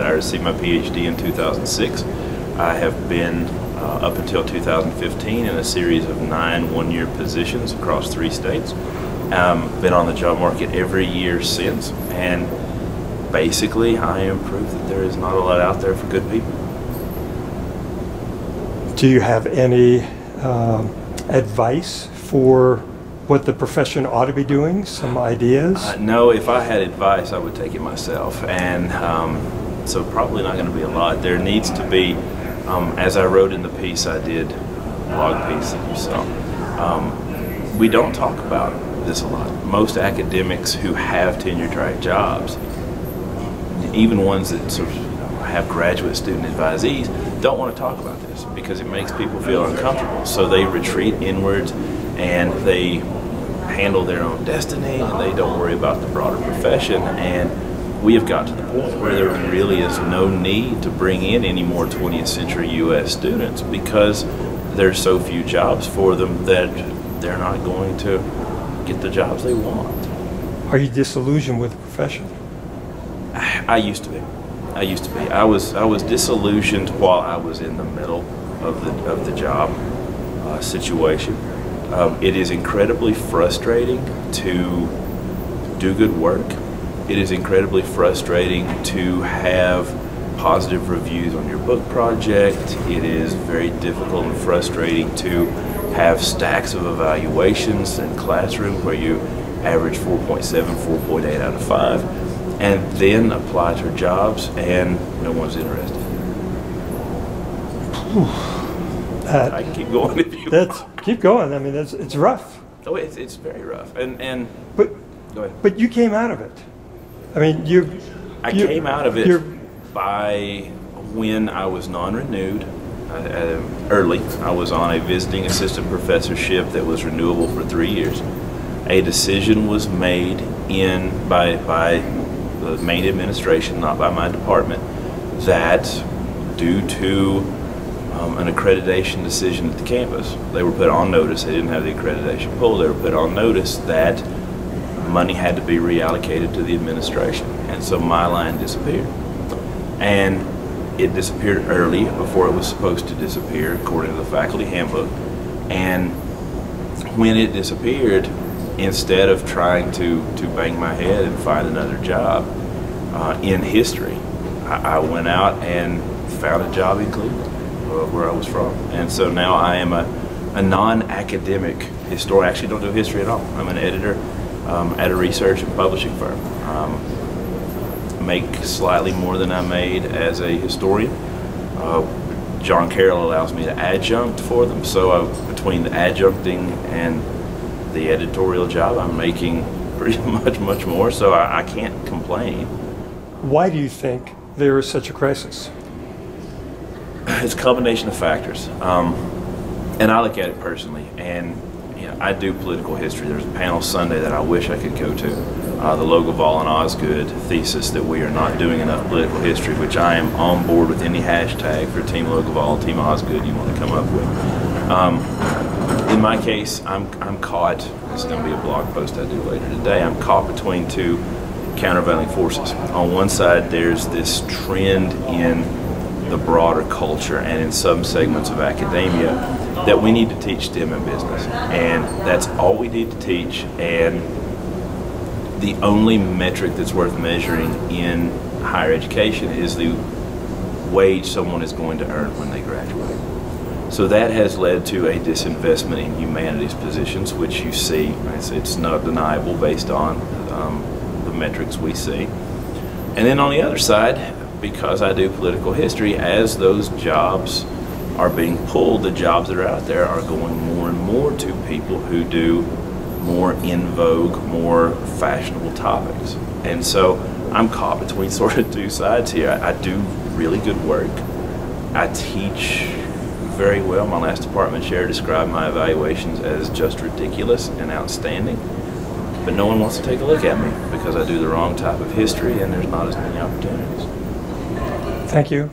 I received my PhD in 2006. I have been up until 2015 in a series of 9 one-year positions across 3 states. Been on the job market every year since, and basically I am proof that there is not a lot out there for good people. Do you have any advice for what the profession ought to be doing? Some ideas? No, if I had advice I would take it myself, and so probably not going to be a lot. There needs to be, as I wrote in the piece I did, blog piece that you saw, we don't talk about this a lot. Most academics who have tenure-track jobs, even ones that sort of have graduate student advisees, don't want to talk about this because it makes people feel uncomfortable. So they retreat inwards and they handle their own destiny and they don't worry about the broader profession. And we have got to the point where there really is no need to bring in any more 20th century U.S. students because there's so few jobs for them that they're not going to get the jobs they want. Are you disillusioned with the profession? I used to be. I was disillusioned while I was in the middle of the job situation. It is incredibly frustrating to do good work. It is incredibly frustrating to have positive reviews on your book project. It is very difficult and frustrating to have stacks of evaluations in classroom where you average 4.7, 4.8 out of 5, and then apply to jobs and no one's interested. I can keep going if you want. Keep going. I mean, it's rough. Oh, it's very rough. But go ahead. But you came out of it. I mean, I came out of it by when I was non-renewed. Early, I was on a visiting assistant professorship that was renewable for 3 years. A decision was made by the main administration, not by my department, that due to an accreditation decision at the campus, they were put on notice. They didn't have the accreditation pull. They were put on notice that money had to be reallocated to the administration, and so my line disappeared. And it disappeared early, before it was supposed to disappear, according to the faculty handbook. And when it disappeared, instead of trying to bang my head and find another job in history, I went out and found a job in Cleveland, where I was from. And so now I am a non-academic historian. I actually don't do history at all. I'm an editor at a research and publishing firm. Make slightly more than I made as a historian. John Carroll allows me to adjunct for them, so between the adjuncting and the editorial job, I'm making pretty much more, so I can't complain. Why do you think there is such a crisis? It's a combination of factors, and I look at it personally, and I do political history. There's a panel Sunday that I wish I could go to. The Logoval and Osgood thesis that we are not doing enough political history, which I am on board with any hashtag for Team Logoval, Team Osgood you want to come up with. In my case, I'm caught, this is going to be a blog post I do later today, I'm caught between 2 countervailing forces. On one side, there's this trend in the broader culture and in some segments of academia that we need to teach STEM and business, and that's all we need to teach, and the only metric that's worth measuring in higher education is the wage someone is going to earn when they graduate. So that has led to a disinvestment in humanities positions, which you see, it's not deniable based on the metrics we see. And then on the other side, because I do political history, as those jobs are being pulled, the jobs that are out there are going more and more to people who do more in vogue, more fashionable topics. And so I'm caught between sort of 2 sides here. I do really good work. I teach very well. My last department chair described my evaluations as just ridiculous and outstanding. But no one wants to take a look at me because I do the wrong type of history and there's not as many opportunities. Thank you.